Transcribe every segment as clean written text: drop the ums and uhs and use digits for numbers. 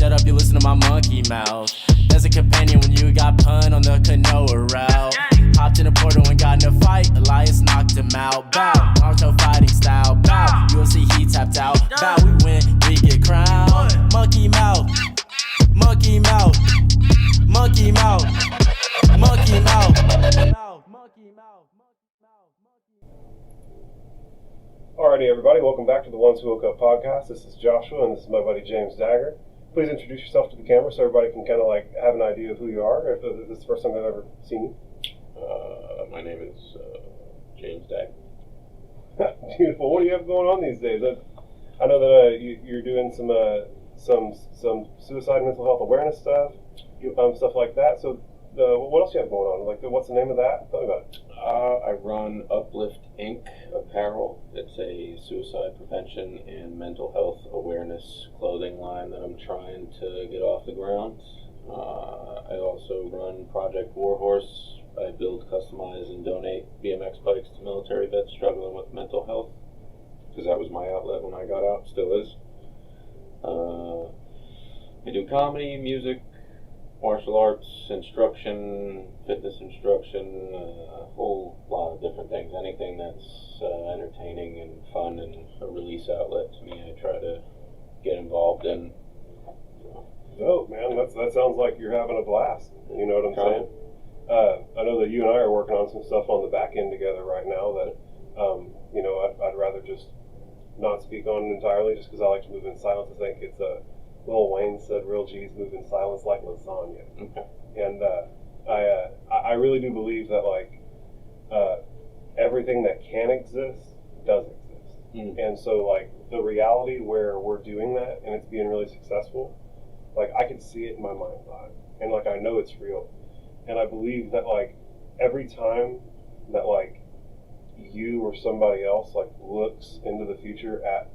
shut up, you listen to my monkey mouth. There's a companion when you got pun on the canoa route. Hopped in a portal and got in a fight, Elias knocked him out. Bow, Naruto fighting style. Bow, UFC he tapped out. Bow, we win, we get crowned. Monkey mouth, monkey mouth, monkey mouth, monkey mouth, monkey mouth. Alrighty, everybody, welcome back to the Ones Who Woke Up podcast. This is Joshua, and this is my buddy James Dagger. Please introduce yourself to the camera so everybody can kind of like have an idea of who you are, if this is the first time they've ever seen you. My name is James Dagger. Beautiful. What do you have going on these days? I know that you're doing some suicide and mental health awareness stuff, stuff like that. So, what else do you have going on? Like, what's the name of that? Tell me about it. I run Uplift Inc. Apparel. It's a suicide prevention and mental health awareness clothing line that I'm trying to get off the ground. I also run Project Warhorse. I build, customize, and donate BMX bikes to military vets struggling with mental health, because that was my outlet when I got out, still is. I do comedy, music, martial arts instruction, fitness instruction, a whole lot of different things. Anything that's entertaining and fun and a release outlet to me, I try to get involved in. Oh man, that sounds like you're having a blast. You know what I'm saying? I know that you and I are working on some stuff on the back end together right now that, I'd rather just not speak on entirely, just because I like to move in silence. I think it's Lil Wayne said, "Real G's move in silence like lasagna." Okay. And I really do believe that everything that can exist does exist. And so the reality where we're doing that and it's being really successful, I can see it in my mind's eye, and I know it's real. And I believe that every time that you or somebody else looks into the future at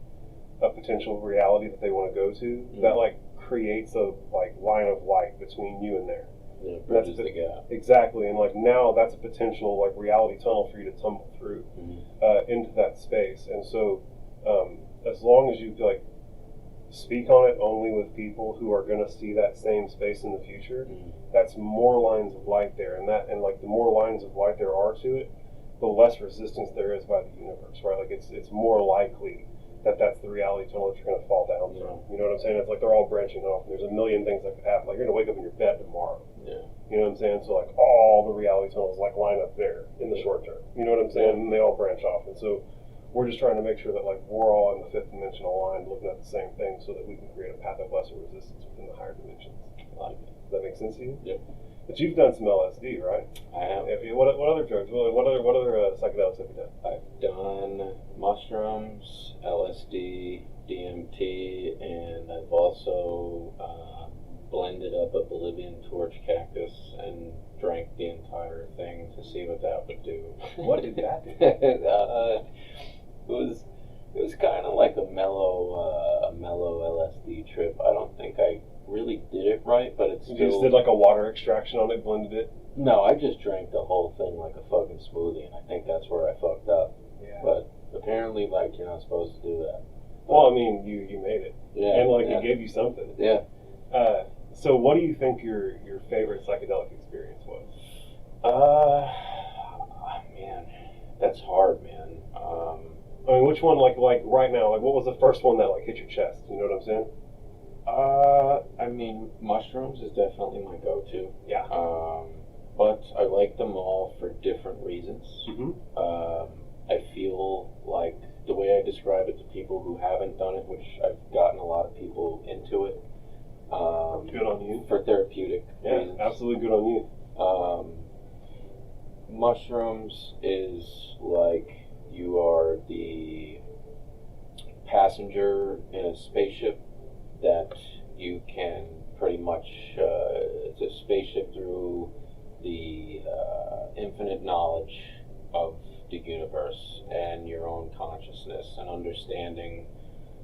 a potential reality that they want to go to, that creates a line of light between you and there. Yeah, bridges the gap. Exactly, and now that's a potential reality tunnel for you to tumble through into that space. And so as long as you speak on it only with people who are going to see that same space in the future, that's more lines of light there, and the more lines of light there are to it, the less resistance there is by the universe, right? It's more likely that that's the reality tunnel that you're going to fall down from. You know what I'm saying? It's they're all branching off, and there's a million things that could happen. You're going to wake up in your bed tomorrow. Yeah. You know what I'm saying? So all the reality tunnels line up there in the short term. You know what I'm saying? And they all branch off, and so we're just trying to make sure that we're all in the fifth dimensional line, looking at the same thing, so that we can create a path of lesser resistance within the higher dimensions. Does that make sense to you? Yep. But you've done some LSD, right? I have. What other drugs? What other psychedelics have you done? I've done mushrooms, LSD, DMT, and I've also blended up a Bolivian torch cactus and drank the entire thing to see what that would do. What did that do? It was kind of like a mellow LSD trip. I don't think I really did it right, but it's still... You just did a water extraction on it, blended it? No, I just drank the whole thing like a fucking smoothie, and I think that's where I fucked up. Yeah. But apparently, you're not supposed to do that. Well, I mean, you made it. Yeah. And it gave you something. Yeah. So what do you think your favorite psychedelic experience was? Man, that's hard, man. I mean, which one, right now, what was the first one that, hit your chest? You know what I'm saying? I mean, mushrooms is definitely my go-to. Yeah. But I like them all for different reasons. I feel like the way I describe it to people who haven't done it, which I've gotten a lot of people into it. Good on you. For therapeutic reasons. Yeah, absolutely good on you. Mushrooms is you are the passenger in a spaceship that you can pretty much, it's a spaceship through the infinite knowledge of the universe and your own consciousness and understanding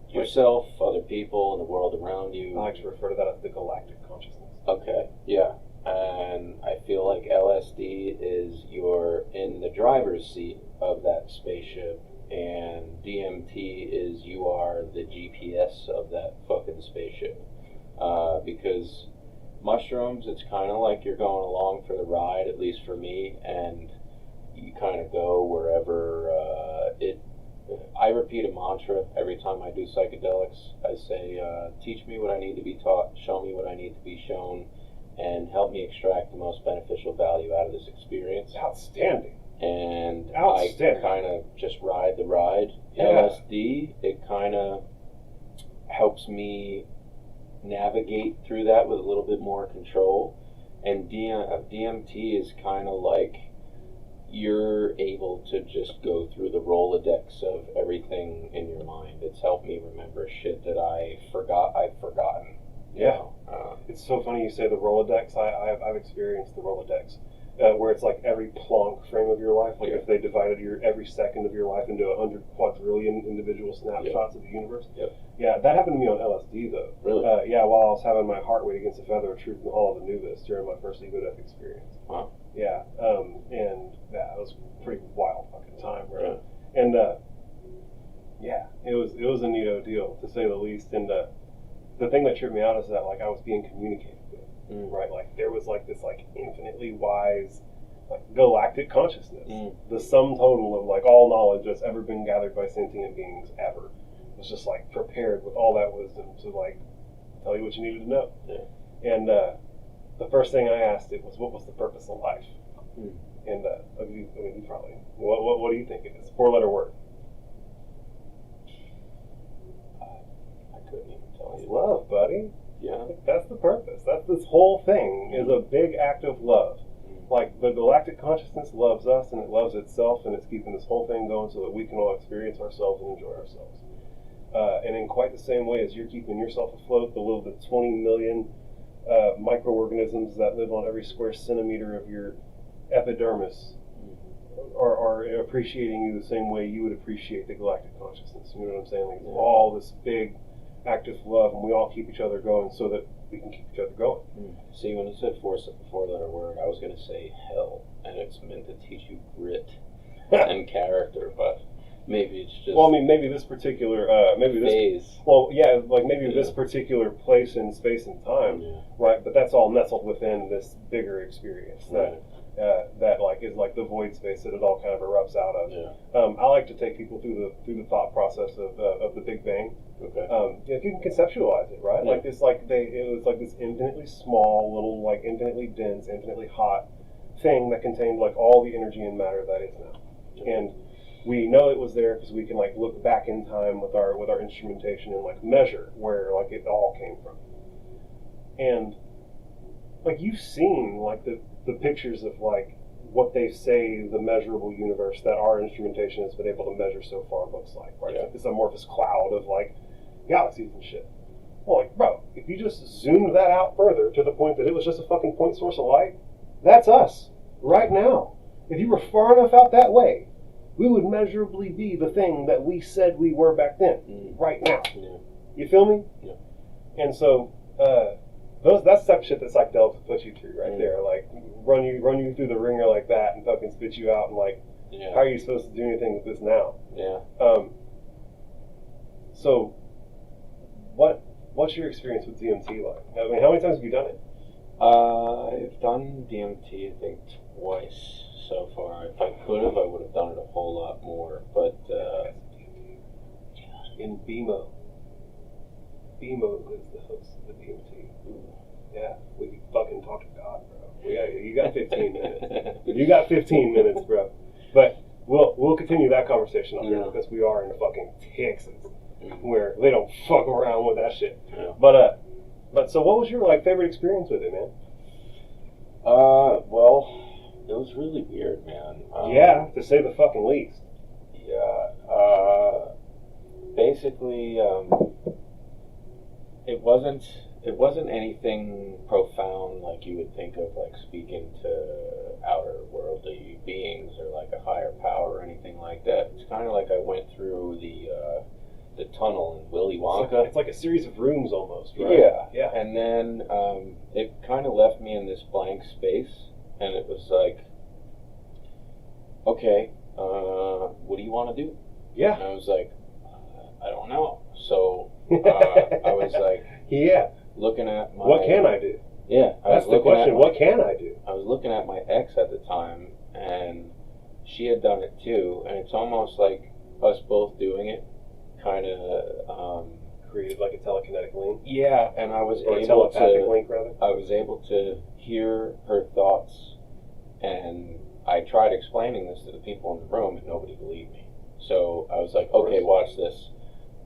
yourself, other people, and the world around you. I like to refer to that as the galactic consciousness. Okay, yeah. And I feel like LSD is you're in the driver's seat of that spaceship, and DMT is you are the GPS of that fucking spaceship. because mushrooms, it's kind of like you're going along for the ride, at least for me, and you kind of go wherever I repeat a mantra every time I do psychedelics. I say, teach me what I need to be taught, show me what I need to be shown, and help me extract the most beneficial value out of this experience. Outstanding. And Outstanding. I kind of just ride the ride. Yeah. LSD, it kind of helps me navigate through that with a little bit more control. And DMT is kind of like you're able to just go through the Rolodex of everything in your mind. It's helped me remember shit that I've forgotten. Yeah. It's so funny you say the Rolodex. I've experienced the Rolodex, where it's like every Planck frame of your life. Like if they divided every second of your life into 100 quadrillion individual snapshots of the universe. Yep. Yeah, that happened to me on LSD though. Really? Yeah, while I was having my heart weight against a feather of truth in the Hall of Anubis during my first ego death experience. Wow. Yeah, and yeah, it was a pretty wild fucking time, right? Yeah. And yeah, it was a neato deal to say the least. And the thing that tripped me out is that like I was being communicated with, right? Like there was like this like infinitely wise, like galactic consciousness, the sum total of like all knowledge that's ever been gathered by sentient beings ever, was just like prepared with all that wisdom to like tell you what you needed to know. Yeah. And the first thing I asked it was, what was the purpose of life? And you probably, what do you think it is? 4-letter word. I couldn't even tell It's you. love, buddy. Yeah. That's the purpose. That's this whole thing is a big act of love. Like the galactic consciousness loves us and it loves itself, and it's keeping this whole thing going so that we can all experience ourselves and enjoy ourselves. And in quite the same way as you're keeping yourself afloat, the 20 million microorganisms that live on every square centimeter of your epidermis are appreciating you the same way you would appreciate the galactic consciousness. You know what I'm saying? Like it's all this big act of love, and we all keep each other going so that we can keep each other going. See, when you said 4-letter word, I was going to say hell, and it's meant to teach you grit and character, but maybe it's just. Well, I mean, maybe this particular, phase. Well, yeah, like maybe this particular place in space and time, right? But that's all nestled within this bigger experience that like is like the void space that it all kind of erupts out of. Yeah. I like to take people through the thought process of the Big Bang. Okay. If you can conceptualize it, right? Yeah. Like this, it was like this infinitely small, little, like infinitely dense, infinitely hot thing that contained like all the energy and matter that is now, and we know it was there because we can like look back in time with our instrumentation and like measure where like it all came from. And like you've seen like the pictures of like what they say the measurable universe that our instrumentation has been able to measure so far looks like, right? Yeah. It's like this amorphous cloud of like galaxies and shit. Well, like, bro, if you just zoomed that out further to the point that it was just a fucking point source of light, that's us right now. If you were far enough out that way, we would measurably be the thing that we said we were back then, right now. Yeah. You feel me? Yeah. And so, that's the type of shit that psychedelics put you through right there. Like, run you through the ringer like that and fucking spit you out and like, how are you supposed to do anything with this now? Yeah. So, what's your experience with DMT like? I mean, how many times have you done it? I've done DMT, I think, twice so far. If I could have, I would have done it a whole lot more. But in BMO is the host of the DMT. Yeah, we can fucking talk to God, bro. You got 15 minutes. You got 15 minutes, bro. But we'll continue that conversation on here because we are in fucking Texas, where they don't fuck around with that shit. Yeah. But so what was your like favorite experience with it, man? Well, it was really weird, man. Yeah, to say the fucking least. Yeah. Basically, it wasn't anything profound like you would think of, like speaking to outer worldly beings or like a higher power or anything like that. It's kind of like I went through the tunnel in Willy Wonka. It's like a series of rooms almost, right? Yeah. And then it kind of left me in this blank space, and it was like, okay, what do you want to do? Yeah. And I was like, I don't know. So I was like, yeah. looking at my... What can I do? Yeah. That's the question. What can I do? I was looking at my ex at the time, and she had done it too, and it's almost like us both doing it kind of... created like a telekinetic link? Yeah, and I was Or a able telepathic to... link, rather? I was able to hear her thoughts, and I tried explaining this to the people in the room, and nobody believed me. So I was like, okay, watch this.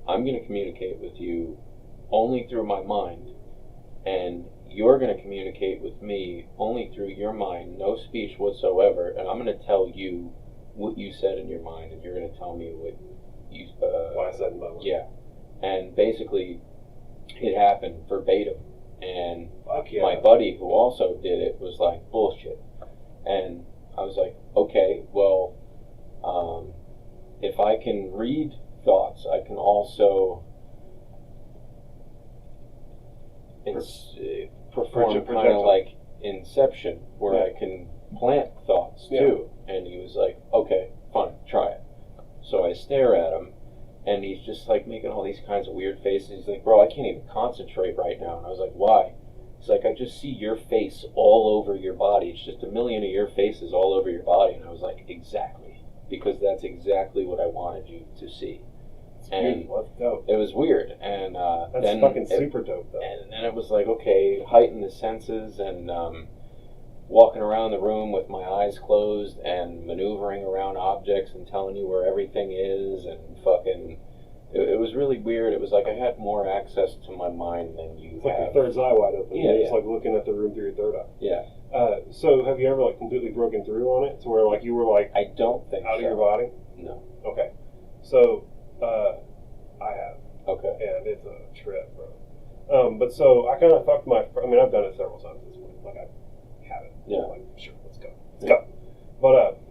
I'm going to communicate with you only through my mind, and you're going to communicate with me only through your mind, no speech whatsoever, and I'm going to tell you what you said in your mind, and you're going to tell me what you... what I said in my mind. Yeah. And basically, it happened verbatim. And my buddy, who also did it, was like, bullshit. And I was like, okay, well, if I can read thoughts, I can also perform kind of like Inception, where I can plant thoughts too. And he was like, okay, fine, try it. So I stare at him, and he's just like making all these kinds of weird faces. He's like, bro, I can't even concentrate right now. And I was like, why? He's like, I just see your face all over your body. It's just a million of your faces all over your body. And I was like, exactly. Because that's exactly what I wanted you to see. And that's dope. it was weird. And that's then fucking super dope, though. And then it was like, okay, heighten the senses, and walking around the room with my eyes closed and maneuvering around objects and telling you where everything is, and fucking... It was really weird. It was like I had more access to my mind than you it's like have. your third's eye wide open. Yeah, It's like looking at the room through your third eye. Yeah. So have you ever like completely broken through on it to where like you were like I don't think out of your body? No. Okay. So I have. Okay. And it's a trip, bro. But so I kind of fucked my. I mean, I've done it several times at this point. Like I have it. Yeah. Like sure, let's go. Let's go. But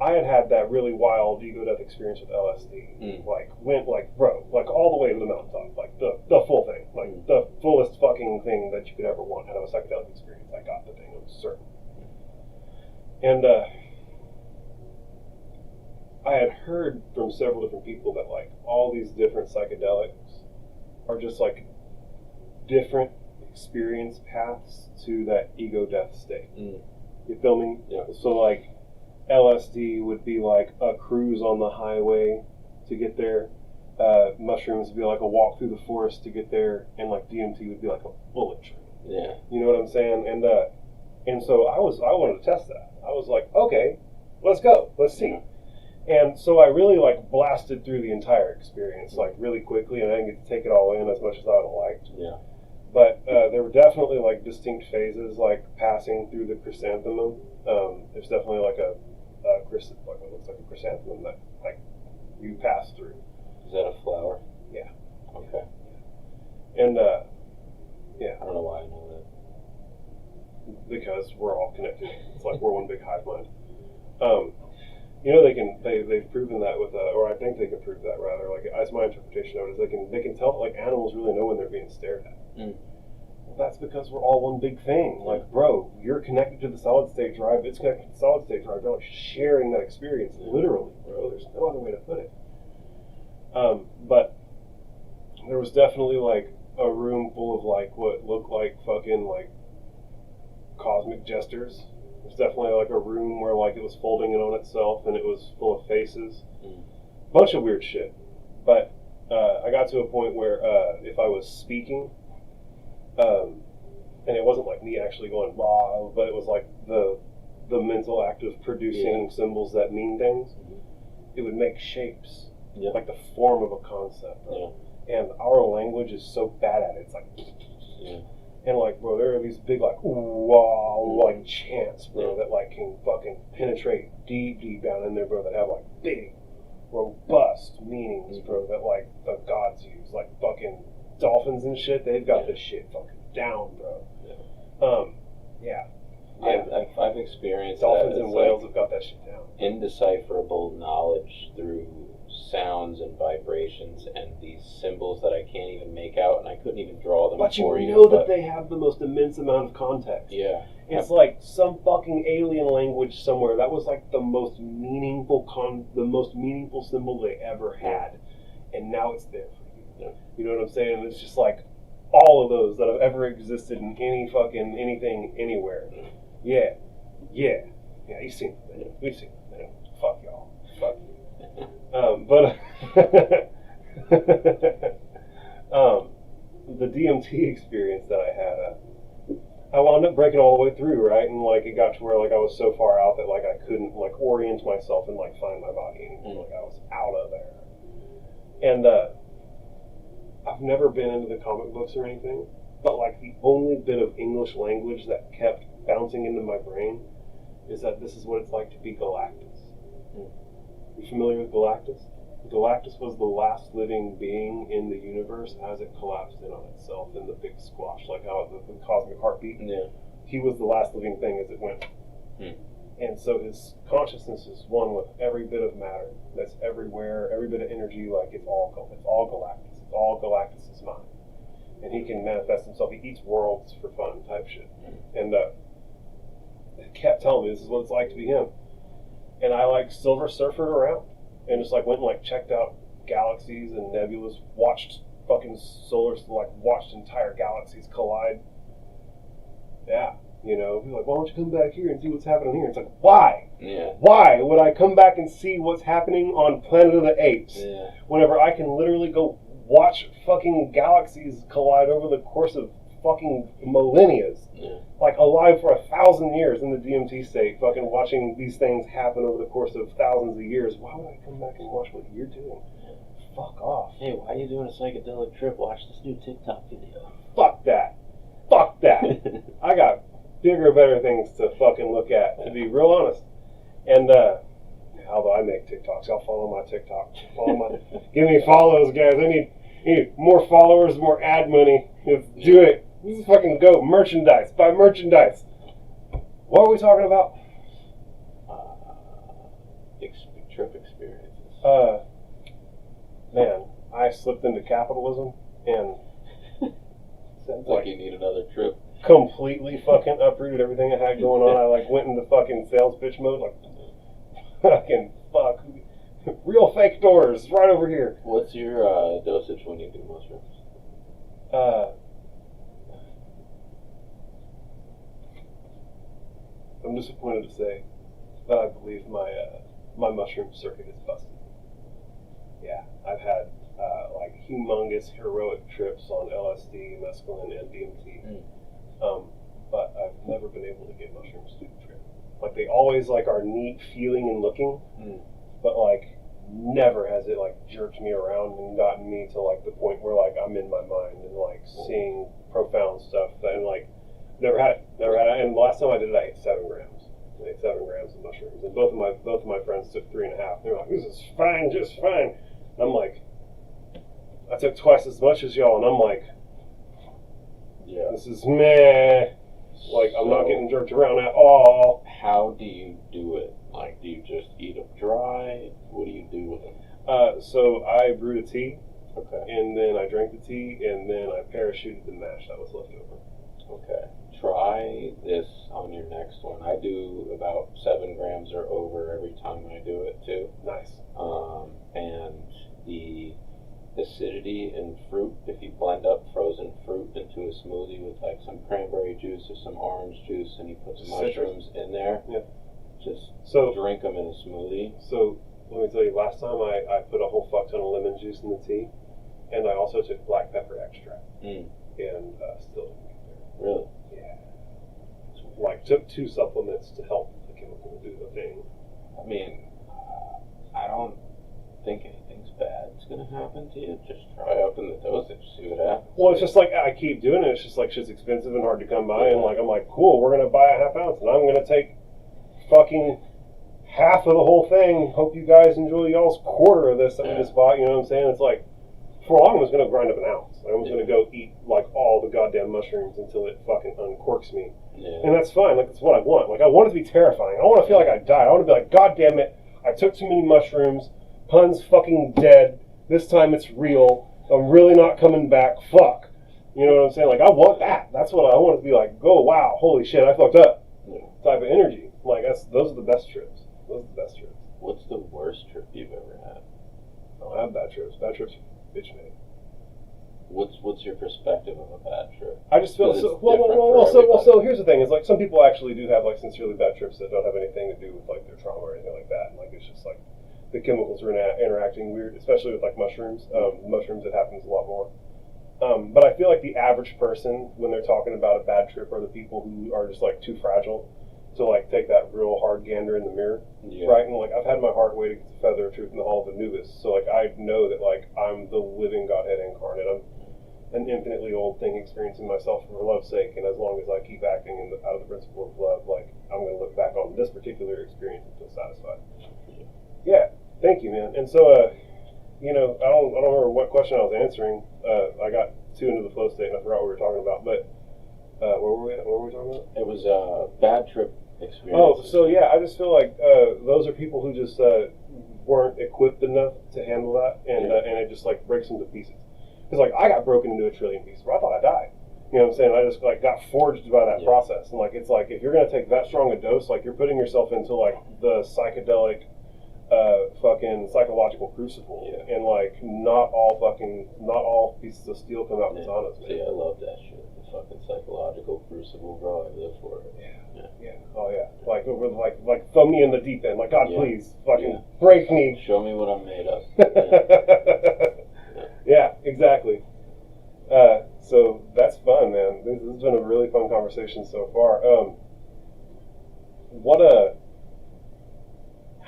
I had that really wild ego death experience with LSD. Like went like bro, like all the way to the mountaintop, like the full thing, like the fullest fucking thing that you could ever want out of a psychedelic experience. I got the thing, I'm certain. And I had heard from several different people that like all these different psychedelics are just like different experience paths to that ego death state. You feel me? Yeah. So like LSD would be like a cruise on the highway to get there. Mushrooms would be like a walk through the forest to get there, and like DMT would be like a bullet train. Yeah. You know what I'm saying? And so I wanted to test that. I was like, okay, let's go, let's see. And so I really like blasted through the entire experience like really quickly, and I didn't get to take it all in as much as I would have liked. Yeah. But there were definitely like distinct phases, like passing through the chrysanthemum. There's definitely like like what looks like a chrysanthemum that like you pass through. Is that a flower? Yeah. Okay. And yeah. I don't know why I know that. Because we're all connected. It's like we're one big hive mind. You know they've proven that with or I think they can prove that rather. Like that's my interpretation of it. Is they can tell like animals really know when they're being stared at. Well, that's because we're all one big thing. Like, bro, you're connected to the solid state drive. It's connected to the solid state drive. They're like sharing that experience, literally, bro. There's no other way to put it. But there was definitely like a room full of like what looked like fucking like cosmic jesters. There's definitely like a room where like it was folding in on itself and it was full of faces. Bunch of weird shit. But I got to a point where if I was speaking, and it wasn't like me actually going blah, but it was like the mental act of producing symbols that mean things. It would make shapes, like the form of a concept. And our language is so bad at it. It's like, and like, bro, there are these big like wow like chants, bro, that like can fucking penetrate deep down in there, bro, that have like big, robust meanings, bro, that like the gods use, like fucking dolphins and shit. They've got this shit fucking down, bro. I've experienced dolphins that. and whales have got that shit down. Indecipherable knowledge through sounds and vibrations and these symbols that I can't even make out, and I couldn't even draw them. But for you you know that they have the most immense amount of context. Yeah. It's like some fucking alien language somewhere. That was like the most meaningful symbol they ever had, and now it's there for you. Yeah. You know what I'm saying? It's just like all of those that have ever existed in any fucking anything anywhere. Yeah. You've seen the thing. We've seen the thing. Fuck y'all. Fuck you. The DMT experience that I had, I wound up breaking all the way through, right? And like it got to where like I was so far out that like I couldn't like orient myself and like find my body anymore. Like I was out of there. And I've never been into the comic books or anything, but like the only bit of English language that kept bouncing into my brain is that this is what it's like to be Galactus. You familiar with Galactus? Galactus was the last living being in the universe as it collapsed in on itself in the big squash, like how the cosmic heartbeat. Yeah. He was the last living thing as it went. And so his consciousness is one with every bit of matter that's everywhere, every bit of energy. Like it's all Galactus. It's all Galactus's mind, and he can manifest himself. He eats worlds for fun, type shit. And it kept telling me this is what it's like to be him. And I like Silver Surfered around. And just like went and like checked out galaxies and nebulas, watched fucking watched entire galaxies collide. Yeah, you know, be like, why don't you come back here and see what's happening here? It's like, why? Yeah. Why would I come back and see what's happening on Planet of the Apes? Yeah. Whenever I can literally go watch fucking galaxies collide over the course of fucking millennia. Yeah. Like alive for 1,000 years in the DMT state, fucking watching these things happen over the course of thousands of years. Why would I come back and watch what you're doing? Fuck off. Hey, why are you doing a psychedelic trip? Watch this new TikTok video. Fuck that. Fuck that. I got bigger, better things to fucking look at, to be real honest. And although I make TikToks, y'all follow my TikTok. Give me follows, guys. I need more followers, more ad money. Let's do it. Let's fucking go. Merchandise. Buy merchandise. What are we talking about? Trip experiences. Man, I slipped into capitalism and Sounds like you need another trip. completely fucking uprooted everything I had going on. I like went into fucking sales pitch mode, like fucking fuck. Real fake doors right over here. What's your dosage when you do mushrooms? I'm disappointed to say that I believe my mushroom circuit is busted. Yeah, I've had like humongous heroic trips on LSD, mescaline, and DMT, but I've never been able to get mushrooms to do the trip. Like they always like are neat feeling and looking, but like never has it like jerked me around and gotten me to like the point where like I'm in my mind and like seeing profound stuff and like never had it. And the last time I did it, I ate 7 grams. I ate 7 grams of mushrooms, and both of my friends took 3.5. They're like, "This is fine, just fine." And I'm like, I took twice as much as y'all, and I'm like, Yeah. this is meh. Like I'm not getting jerked around at all. How do you do it? Like, do you just eat them dry? What do you do with them? So I brewed a tea, Okay. and then I drank the tea, and then I parachuted the mash that was left over. Okay. Try this on your next one. I do about 7 grams or over every time I do it too. Nice. And the acidity in fruit, if you blend up frozen fruit into a smoothie with like some cranberry juice or some orange juice and you put some mushrooms in there, just drink them in a smoothie. So let me tell you, last time I put a whole fuck ton of lemon juice in the tea, and I also took black pepper extract, and still didn't get there. Really? Yeah. Like took 2 supplements to help the chemical do the thing. I mean, I don't think anything's bad is going to happen to you. Just try upping the dosage, see what happens. Well, it's just like I keep doing it. It's just like shit's expensive and hard to come by, and like I'm like, cool, we're gonna buy a half ounce, and I'm gonna take fucking half of the whole thing. Hope you guys enjoy y'all's quarter of this that we just bought. You know what I'm saying? It's like for long I was gonna grind up an ounce. I was gonna go eat like all the goddamn mushrooms until it fucking uncorks me, and that's fine. Like that's what I want. Like I want it to be terrifying. I want to feel like I died. I want to be like, God damn it, I took too many mushrooms. Pun's fucking dead. This time it's real. I'm really not coming back. Fuck. You know what I'm saying? Like, I want that. That's what I want it to be like. Go, wow, holy shit, I fucked up. Type of energy. Like, those are the best trips. Those are the best trips. What's the worst trip you've ever had? I don't have bad trips. Bad trips are bitch made. What's your perspective of a bad trip? I just feel 'Cause so. it's Well, different well, for well, so everybody. here's the thing: is like some people actually do have like sincerely bad trips that don't have anything to do with like their trauma or anything like that. And, like it's just like the chemicals are interacting weird, especially with like mushrooms. Mushrooms, it happens a lot more. But I feel like the average person, when they're talking about a bad trip, are the people who are just like too fragile to like take that real hard gander in the mirror, Yeah. right? And like I've had my heart weighted against the feather of truth in the hall of Anubis, so like I know that like I'm the living Godhead incarnate. I'm an infinitely old thing experiencing myself for love's sake, and as long as I keep acting out of the principle of love, like I'm going to look back on this particular experience and feel satisfied. Yeah, thank you, man. And so, you know, I don't remember what question I was answering. I got too into the flow state and I forgot what we were talking about. But where were we? What were we talking about? It was a bad trip experience. Oh, so yeah, I just feel like those are people who just weren't equipped enough to handle that, and it just like breaks them to pieces. Because like I got broken into a trillion pieces, where I thought I died. You know what I'm saying? I just like got forged by that process, and like it's like if you're gonna take that strong a dose, like you're putting yourself into like the psychedelic, fucking psychological crucible, and like not all pieces of steel come out katanas, man. See, I love that shit. The fucking psychological crucible, bro. I live for it. Yeah. Oh yeah. Like over like throw me in the deep end. Like God, please, fucking break me. Show me what I'm made of. Yeah, exactly. So that's fun, man. This has been a really fun conversation so far. I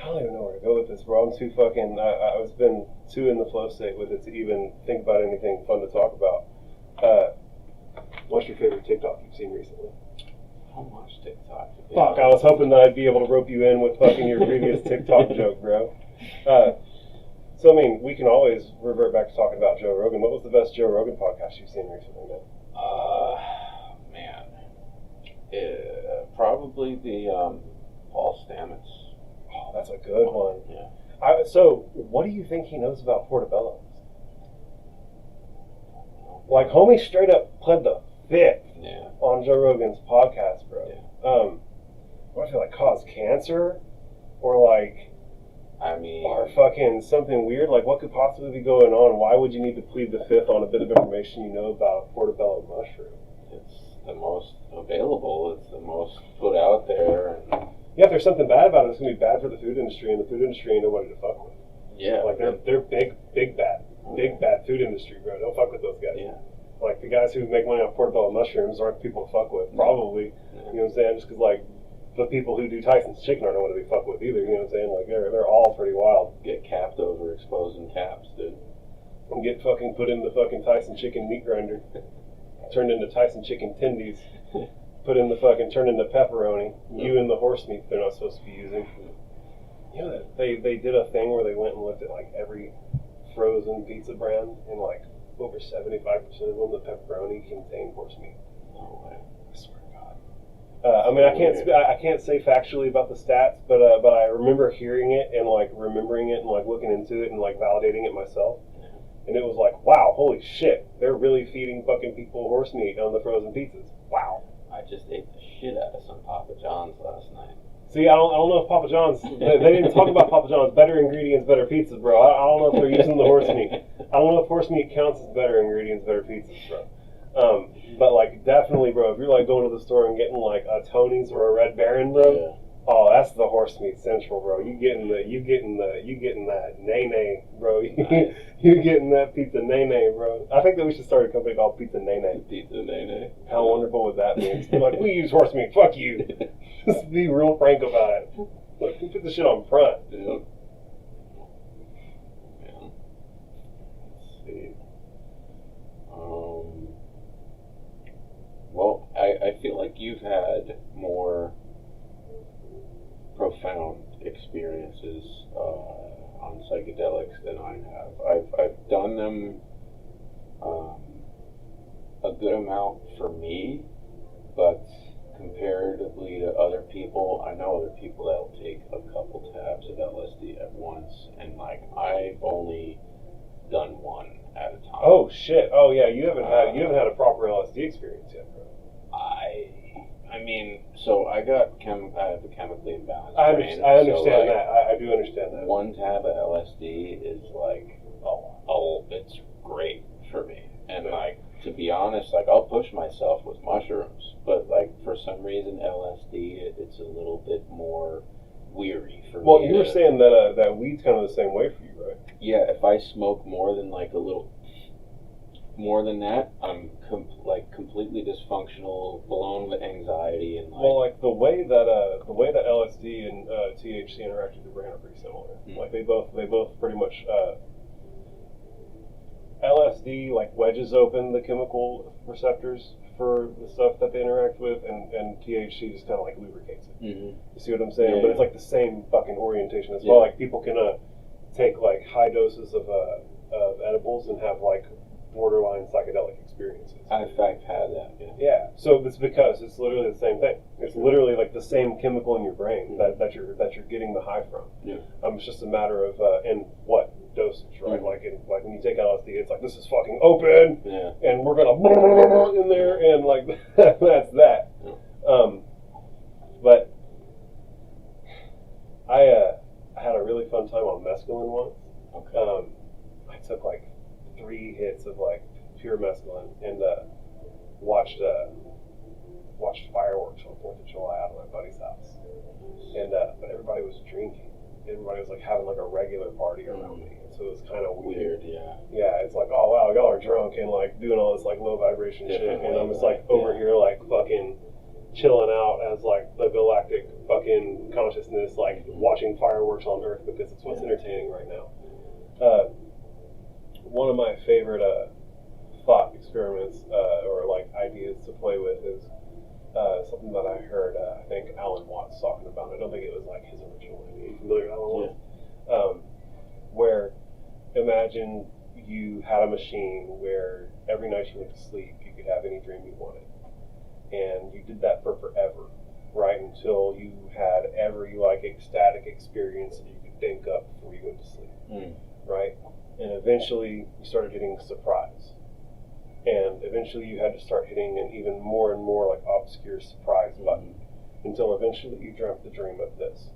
don't even know where to go with this, bro. I'm too fucking. I've been too in the flow state with it to even think about anything fun to talk about. What's your favorite TikTok you've seen recently? How much TikTok? Fuck, I was hoping that I'd be able to rope you in with fucking your previous TikTok joke, bro. So, I mean, we can always revert back to talking about Joe Rogan. What was the best Joe Rogan podcast you've seen recently, man? Probably the Paul Stamets. Oh, that's a good one. Yeah. So, what do you think he knows about portobellos? Like, homie straight up pled the fifth on Joe Rogan's podcast, bro. What, I feel like cause cancer? Or like... or fucking something weird? Like, what could possibly be going on? Why would you need to plead the fifth on a bit of information you know about portobello mushroom? It's the most available. It's the most put out there. And yeah, if there's something bad about it, it's going to be bad for the food industry, and the food industry ain't nobody to fuck with. Yeah. Like, they're big bad food industry, bro. Don't fuck with those guys. Yeah. Like, the guys who make money off portobello mushrooms aren't people to fuck with, probably. You know what I'm saying? Just because, like, the people who do Tyson's chicken aren't one to be fucked with either, you know what I'm saying? Like, they're all pretty wild. Get capped over exposing caps, dude. And get fucking put in the fucking Tyson chicken meat grinder. Turned into Tyson chicken tendies. Turned into pepperoni. You and the horse meat they're not supposed to be using. You know that they did a thing where they went and looked at like every frozen pizza brand, and like over 75% of them, the pepperoni contained horse meat. No way. I swear to God. I mean, I can't say factually about the stats, but I remember hearing it and like remembering it and like looking into it and like validating it myself. And it was like, wow, holy shit, they're really feeding fucking people horse meat on the frozen pizzas. Wow. I just ate the shit out of some Papa John's last night. See, I don't know if Papa John's, they didn't talk about Papa John's better ingredients, better pizzas, bro. I don't know if they're using the horse meat. I don't know if horse meat counts as better ingredients, better pizzas, bro. But like, definitely, bro, if you're like going to the store and getting like a Tony's or a Red Baron, bro, oh, that's the horse meat central, bro. You getting that nay, bro. You getting that pizza nay, bro. I think that we should start a company called Pizza Nay. Pizza nay. How wonderful would that be? Just be like, we use horse meat. Fuck you. Just be real frank about it. Look, we put the shit on front. Yeah. Let's see. Well, I feel like you've had more profound experiences on psychedelics than I have. I've done them a good amount for me, but comparatively to other people, I know other people that'll take a couple tabs of LSD at once, and like I've only done one at a time. Oh shit! Oh yeah, you haven't had a proper LSD experience yet, bro. I mean, so I have a chemically imbalanced brain. I understand so like, that. I do understand that. One tab of LSD is like, it's great for me. And like, to be honest, like I'll push myself with mushrooms, but like for some reason LSD, it's a little bit more weary for me. Well, you were saying that that weed's kind of the same way for you, right? Yeah, if I smoke more than like a little more than that, I'm completely dysfunctional, blown with anxiety, and like. Well, like the way that LSD and THC interact with the brain are pretty similar. Mm. Like they both pretty much LSD like wedges open the chemical receptors for the stuff that they interact with, and THC just kind of like lubricates it. Mm-hmm. You see what I'm saying? Yeah, but it's like the same fucking orientation as well. Like people can take like high doses of edibles and have like borderline psychedelic experiences. I in fact had that. Yeah. Yeah. So it's because it's literally the same thing. It's literally like the same chemical in your brain that you're getting the high from. Yeah. It's just a matter of in what dosage, right? Mm-hmm. Like when you take LSD, it's like this is fucking open, Yeah. and we're gonna in there, and like that's that. Yeah. But I had a really fun time on mescaline once. Okay. I took like 3 hits of like pure mescaline and watched fireworks on 4th of July out of my buddy's house. And but everybody was drinking. Everybody was like having like a regular party around me. So it was kind of weird. Yeah. Yeah, it's like, oh wow, y'all are drunk and like doing all this like low vibration shit, and I'm just like over here like fucking chilling out as like the galactic fucking consciousness, like watching fireworks on Earth because it's what's entertaining right now. One of my favorite thought experiments or like ideas to play with is something that I heard. I think Alan Watts talking about. I don't think it was like his original idea. Are you familiar with Alan Watts? Yeah. Where imagine you had a machine where every night you went to sleep, you could have any dream you wanted, and you did that for forever, right? Until you had every like ecstatic experience that you could think up before you went to sleep, right? And eventually you started getting surprise. And eventually you had to start hitting an even more and more like obscure surprise button until eventually you dreamt the dream of this.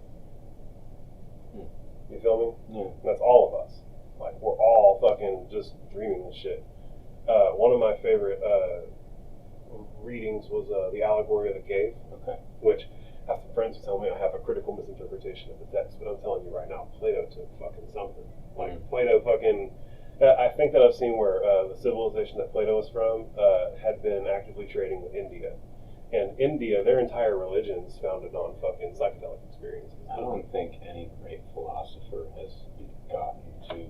You feel me? Yeah. And that's all of us. Like we're all fucking just dreaming this shit. One of my favorite readings was The Allegory of the Cave. Okay. Which I have some friends who tell me I have a critical misinterpretation of the text, but I'm telling you right now, Plato took fucking something. Like Plato fucking. I think that I've seen where the civilization that Plato was from had been actively trading with India. And India, their entire religion is founded on fucking psychedelic experiences. I don't think any great philosopher has gotten to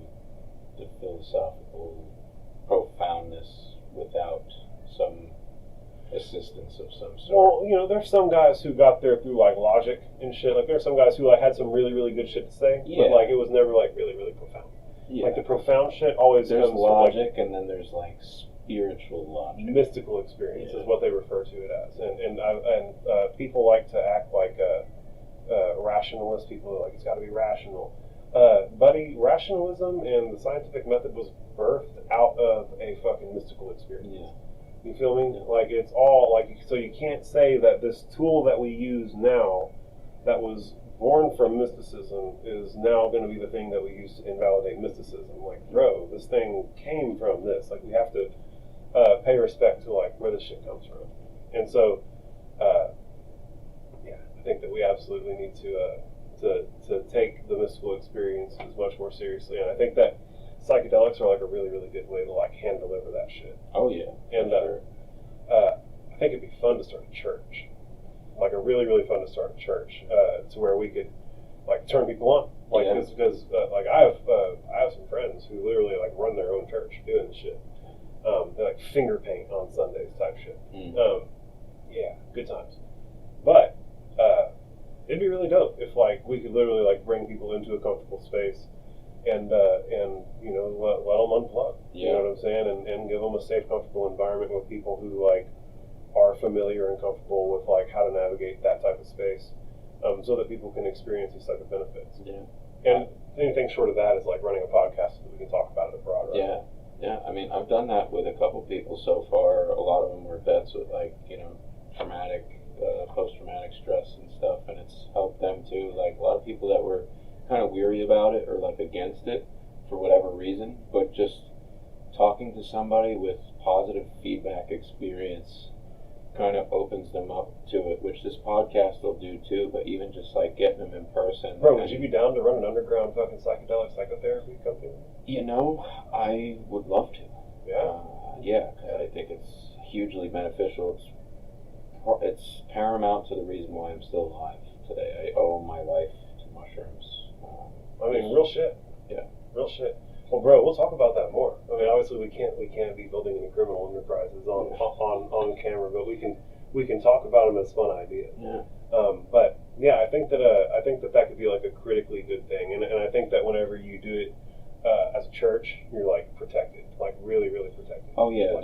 the philosophical profoundness without some assistance of some sort. Well, you know, there's some guys who got there through like logic and shit. Like there's some guys who like had some really, really good shit to say, but like it was never like really, really profound. Yeah. Like the profound shit always there's comes logic, from, like, and then there's like spiritual logic. Mystical experience is what they refer to it as, and people like to act like rationalists. People are like it's got to be rational, buddy. Rationalism and the scientific method was birthed out of a fucking mystical experience. Yeah. You feel me? Yeah. Like it's all like so you can't say that this tool that we use now that was born from mysticism is now going to be the thing that we use to invalidate mysticism. Like, bro, this thing came from this. Like, we have to pay respect to like where this shit comes from. And so, yeah, I think that we absolutely need to take the mystical experiences much more seriously. And I think that psychedelics are like a really, really good way to like hand deliver that shit. Oh yeah, and I think it'd be fun to start a church. Like a really, really fun to start a church to where we could like turn people on, like because like I have some friends who literally like run their own church doing this shit. They like finger paint on Sundays type shit. Yeah, good times. But it'd be really dope if like we could literally like bring people into a comfortable space and you know let them unplug. Yeah. You know what I'm saying, and give them a safe, comfortable environment with people who like are familiar and comfortable with like how to navigate that type of space, so that people can experience these type of benefits. Yeah. And anything short of that is like running a podcast so that we can talk about it abroad. Right? Yeah. Yeah. I mean, I've done that with a couple people so far. A lot of them were vets with like traumatic, post-traumatic stress and stuff, and it's helped them too. Like a lot of people that were kind of weary about it or like against it for whatever reason, but just talking to somebody with positive feedback experience kind of opens them up to it, which this podcast will do too, but even just like getting them in person. Bro, would you be down to run an underground fucking psychedelic psychotherapy company? You know, I would love to. Yeah? Yeah, because I think it's hugely beneficial. It's paramount to the reason why I'm still alive today. I owe my life to mushrooms. I mean, real shit. Yeah. Real shit. Well, bro, we'll talk about that more. I mean, obviously we can't be building any criminal enterprises on camera, but we can talk about them as fun ideas. Yeah. But yeah, I think that could be like a critically good thing, and I think that whenever you do it as a church, you're like protected, like really, really protected. Oh yeah, like,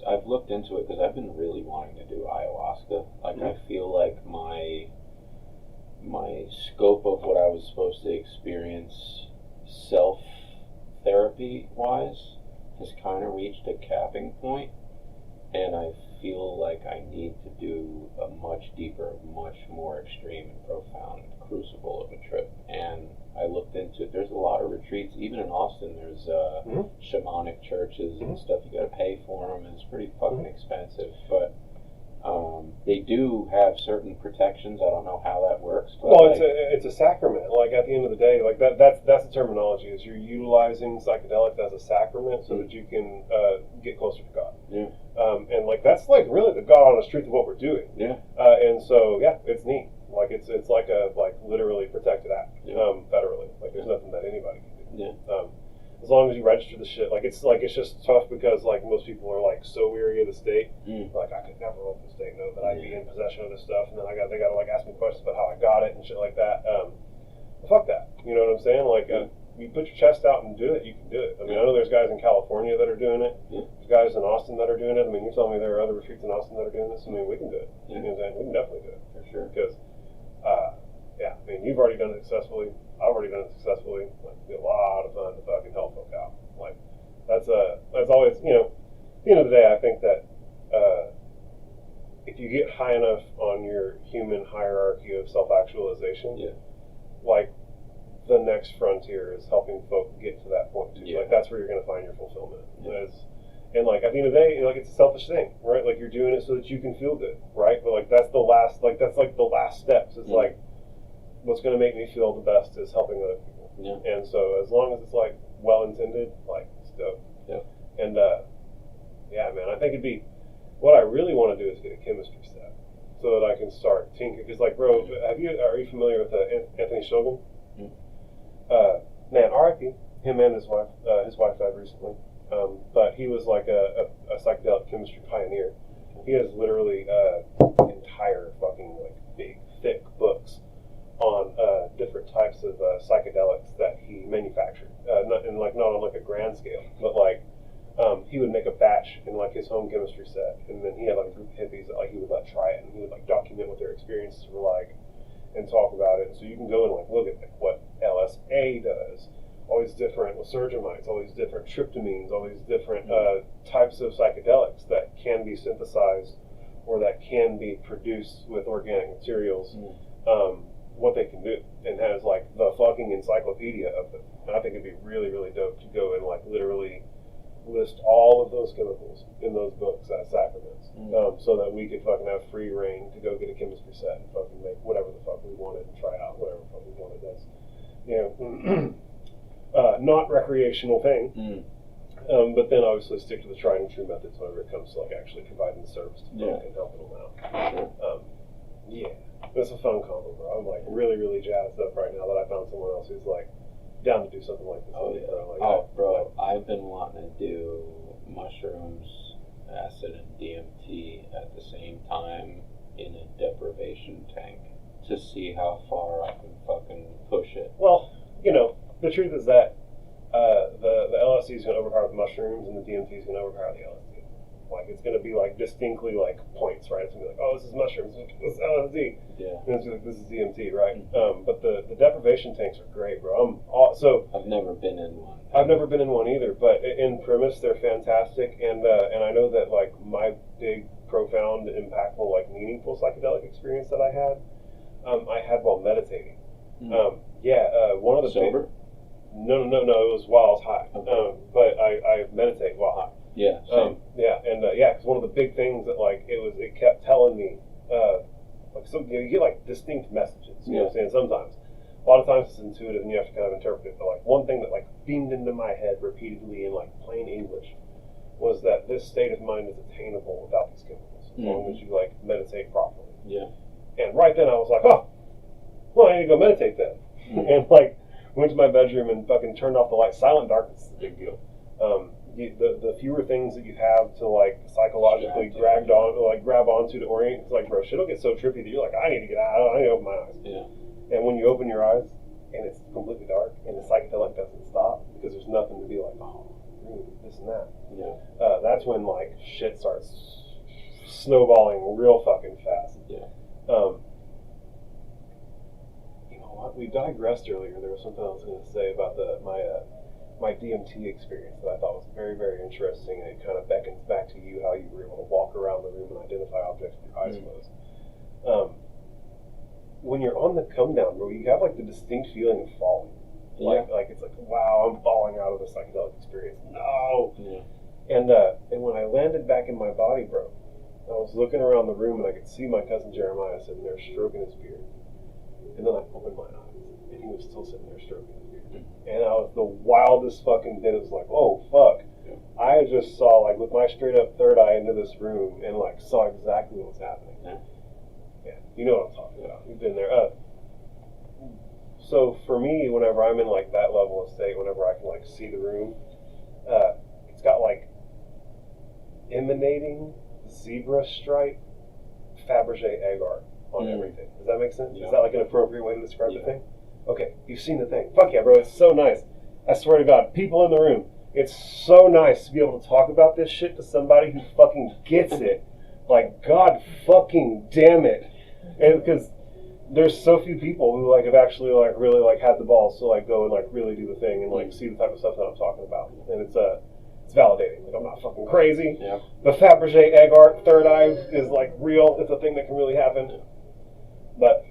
I've looked into it because I've been really wanting to do ayahuasca. Like I feel like my scope of what I was supposed to experience self therapy wise has kind of reached a capping point, and I feel like I need to do a much deeper, much more extreme and profound crucible of a trip. And I looked into it. There's a lot of retreats, even in Austin. There's shamanic churches and stuff. You got to pay for them, and it's pretty fucking expensive. But they do have certain protections. I don't know how that works. But well, it's a sacrament. Like at the end of the day, like that's the terminology. Is you're utilizing psychedelics as a sacrament so that you can get closer to God. Yeah. And like that's like really the God honest truth of what we're doing. Yeah. And so yeah, it's neat. Like it's like a literally protected act federally. Like there's nothing that anybody can do. Yeah. As long as you register the shit, it's just tough because like most people are like so weary of the state. Like I could never let the state know that I'd be in possession of this stuff, and then they gotta like ask me questions about how I got it and shit like that. Fuck that. You know what I'm saying? Like you put your chest out and do it, you can do it. I mean, I know there's guys in California that are doing it. There's guys in Austin that are doing it. I mean, you're telling me there are other retreats in Austin that are doing this. I mean, we can do it. You know what I'm saying? We can definitely do it For sure. because yeah, I mean, you've already done it successfully. I've already done it successfully. Like, it'd be a lot of fun to fucking help folk out. Like, that's always, you know, at the end of the day, I think that if you get high enough on your human hierarchy of self-actualization, like, the next frontier is helping folk get to that point too. Like, that's where you're going to find your fulfillment. And like at the end of the day, like it's a selfish thing, right? Like you're doing it so that you can feel good, right? But like that's the last steps. It's like, what's going to make me feel the best is helping other people. Yeah. And so as long as it's like well intended, like it's dope. Yeah. And yeah, man, I think what I really want to do is get a chemistry set so that I can start tinkering. Because like, bro, are you familiar with Anthony Shogun? Man, R.I.P. Him and his wife. His wife died recently. But he was like a psychedelic chemistry pioneer. He has literally entire fucking like big, thick books on different types of psychedelics that he manufactured. Not on like a grand scale, but like he would make a batch in like his home chemistry set, and then he had like a group of hippies that like he would let try it, and he would like document what their experiences were like and talk about it. So you can go and like look at like what LSA does. All these different lysergamides, all these different tryptamines, all these different types of psychedelics that can be synthesized or that can be produced with organic materials, what they can do, and has like the fucking encyclopedia of them. And I think it'd be really, really dope to go and like literally list all of those chemicals in those books as sacraments, so that we could fucking have free reign to go get a chemistry set and fucking make whatever the fuck we wanted and try out whatever the fuck we wanted. That's, you know, not recreational thing, but then obviously stick to the tried and true methods whenever it comes to like actually providing the service to folk and helping them out. Yeah, it's a fun combo, bro. I'm like really, really jazzed up right now that I found someone else who's like down to do something like this. Bro, I've been wanting to do mushrooms, acid, and DMT at the same time in a deprivation tank to see how far I can fucking push it. Well, you know, the truth is that the LSD is going to overpower the mushrooms, and the DMT is going to overpower the LSD. Like, it's going to be like distinctly like points, right? It's going to be like, oh, this is mushrooms, this is LSD, and it's like, this is DMT, right? But the deprivation tanks are great, bro. I've never been in one. I've never been in one either, but in premise, they're fantastic, and I know that like my big, profound, impactful, like meaningful psychedelic experience that I had while meditating. One of the sober? No. It was while I was high. Okay. But I meditate while high. Yeah. Same. Because one of the big things that like it kept telling me, like you get like distinct messages. You know what I'm saying? Sometimes, a lot of times it's intuitive and you have to kind of interpret it. But like one thing that like beamed into my head repeatedly in like plain English was that this state of mind is attainable without these chemicals, as long as you like meditate properly. Yeah. And right then I was like, oh, well, I need to go meditate then. And like went to my bedroom and fucking turned off the light. Silent darkness is a big deal. The fewer things that you have to like psychologically grab onto to orient, it's like, bro, shit'll get so trippy that you're like, I need to get out. I need to open my eyes. Yeah. And when you open your eyes and it's completely dark and the psychedelic doesn't stop because there's nothing to be like, oh, this and that. Yeah. That's when like shit starts snowballing real fucking fast. Yeah. You know what? We digressed earlier. There was something I was going to say about my DMT experience that I thought was very, very interesting, and it kind of beckons back to you how you were able to walk around the room and identify objects with your eyes closed. When you're on the come down, bro, you have like the distinct feeling of falling. Like it's like, wow, I'm falling out of the psychedelic experience. No. Yeah. And when I landed back in my body, bro, I was looking around the room and I could see my cousin Jeremiah sitting there stroking his beard. And then I opened my eyes and he was still sitting there stroking his beard. And I was the wildest fucking bit. It was like, oh fuck. Yeah. I just saw like with my straight up third eye into this room and like saw exactly what was happening. Yeah, you know what I'm talking about. You've been there. So for me, whenever I'm in like that level of state, whenever I can like see the room, it's got like emanating zebra stripe Fabergé egg art on everything. Does that make sense? Yeah. Is that like an appropriate way to describe the thing? Okay, you've seen the thing. Fuck yeah, bro, it's so nice. I swear to God, people in the room, it's so nice to be able to talk about this shit to somebody who fucking gets it. Like, God fucking damn it. And because there's so few people who like have actually like really like had the balls to like go and like really do the thing and like see the type of stuff that I'm talking about. And it's validating. Like, I'm not fucking crazy. Yeah. The Fabergé egg art third eye is like real. It's a thing that can really happen. But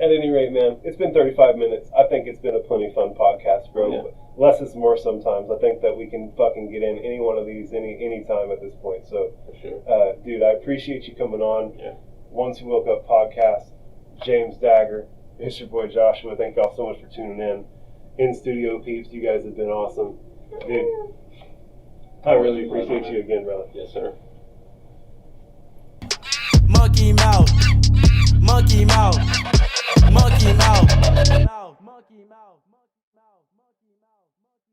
at any rate, man, it's been 35 minutes. I think it's been a plenty fun podcast, bro. Yeah. Less is more sometimes. I think that we can fucking get in any one of these any time at this point. So, For sure. dude, I appreciate you coming on. Yeah. Once We Woke Up podcast. James Dagger. It's your boy Joshua. Thank y'all so much for tuning in. In studio peeps, you guys have been awesome. Dude, I really appreciate you again, brother. Yes, sir. Monkey mouth, monkey mouth, monkey mouth, monkey mouth.